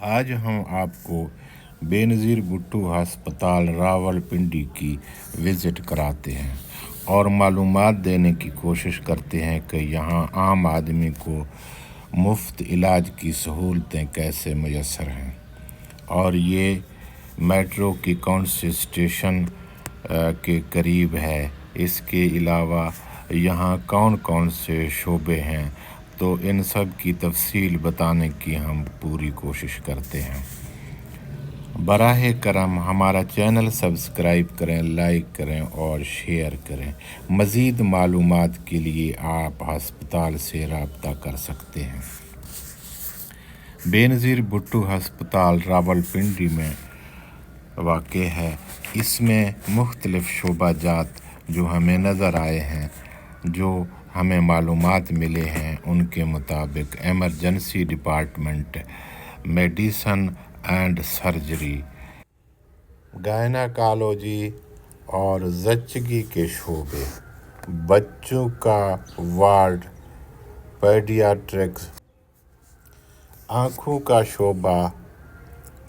आज हम आपको बेनज़ीर भुट्टो हस्पताल रावलपिंडी की विज़िट कराते हैं और मालूमात देने की कोशिश करते हैं कि यहाँ आम आदमी को मुफ्त इलाज की सहूलतें कैसे मैसर हैं और ये मेट्रो की कौन से स्टेशन के करीब है। इसके अलावा यहाँ कौन कौन से शोबे हैं, तो इन सब की तफसील बताने की हम पूरी कोशिश करते हैं। बराह करम हमारा चैनल सब्सक्राइब करें, लाइक करें और शेयर करें। मज़ीद मालूमात के लिए आप अस्पताल से रब्ता कर सकते हैं। बेनज़ीर भुट्टो अस्पताल रावलपिंडी में वाक़ है। इसमें मुख्तलिफ़ शोबाजात जो हमें नज़र आए हैं, जो हमें मालूमात मिले हैं, उनके मुताबिक emergency department, medicine and surgery, gynaecology और ज़च्चगी के शोबे, बच्चों का वार्ड, पेडियाट्रिक्स, आँखों का शोबा,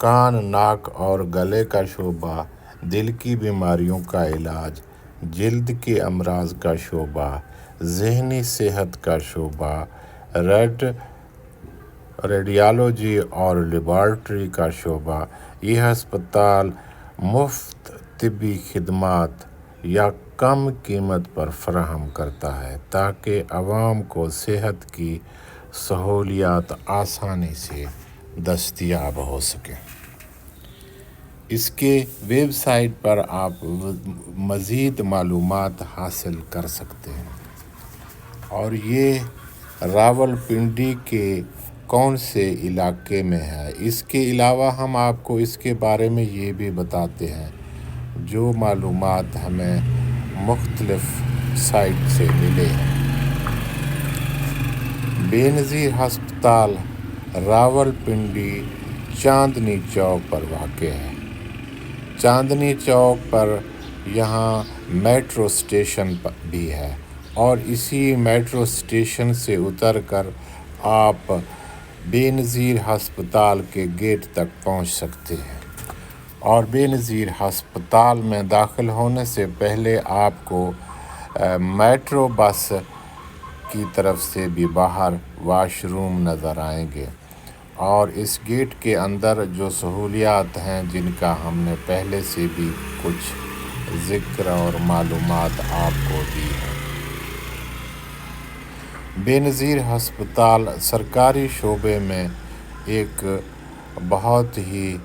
कान, नाक और गले का शोबा, दिल की बीमारियों का इलाज, जल्द के अमराज का शोबा, ज़हनी सेहत का शोबा, रेडियोलॉजी और लेबॉरेटरी का शोबा। यह अस्पताल मुफ्त तिब्बी खिदमात या कम कीमत पर फराहम करता है ताकि आवाम को सेहत की सहूलियात आसानी से दस्तयाब हो सके। इसके वेबसाइट पर आप मज़ीद मालूमात हासिल कर सकते हैं। और ये रावलपिंडी के कौन से इलाके में है। इसके अलावा हम आपको इसके बारे में ये भी बताते हैं जो मालूमात हमें मुख्तलिफ़ साइट से मिले हैं। बेनज़ीर हस्पताल रावलपिंडी चांदनी चौक पर वाक़ है। चांदनी चौक पर यहाँ मेट्रो स्टेशन भी है और इसी मेट्रो स्टेशन से उतरकर आप बेनज़ीर हस्पताल के गेट तक पहुँच सकते हैं। और बेनज़ीर हस्पताल में दाखिल होने से पहले आपको मेट्रो बस की तरफ से भी बाहर वाशरूम नज़र आएंगे। और इस गेट के अंदर जो सहूलियात हैं जिनका हमने पहले से भी कुछ ज़िक्र और मालूमात आपको दी है। बेनज़ीर हस्पताल सरकारी शोबे में एक बहुत ही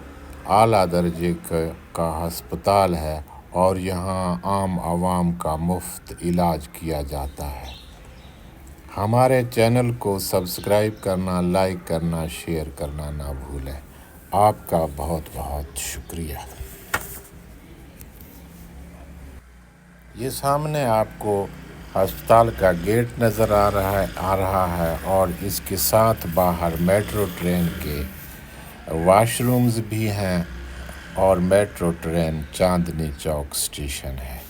आला दर्जे का हस्पताल है और यहाँ आम आवाम का मुफ्त इलाज किया जाता है। हमारे चैनल को सब्सक्राइब करना, लाइक करना, शेयर करना ना भूलें। आपका बहुत बहुत शुक्रिया। ये सामने आपको अस्पताल का गेट नज़र आ रहा है और इसके साथ बाहर मेट्रो ट्रेन के वाशरूम्स भी हैं और metro train Chandni Chowk station है।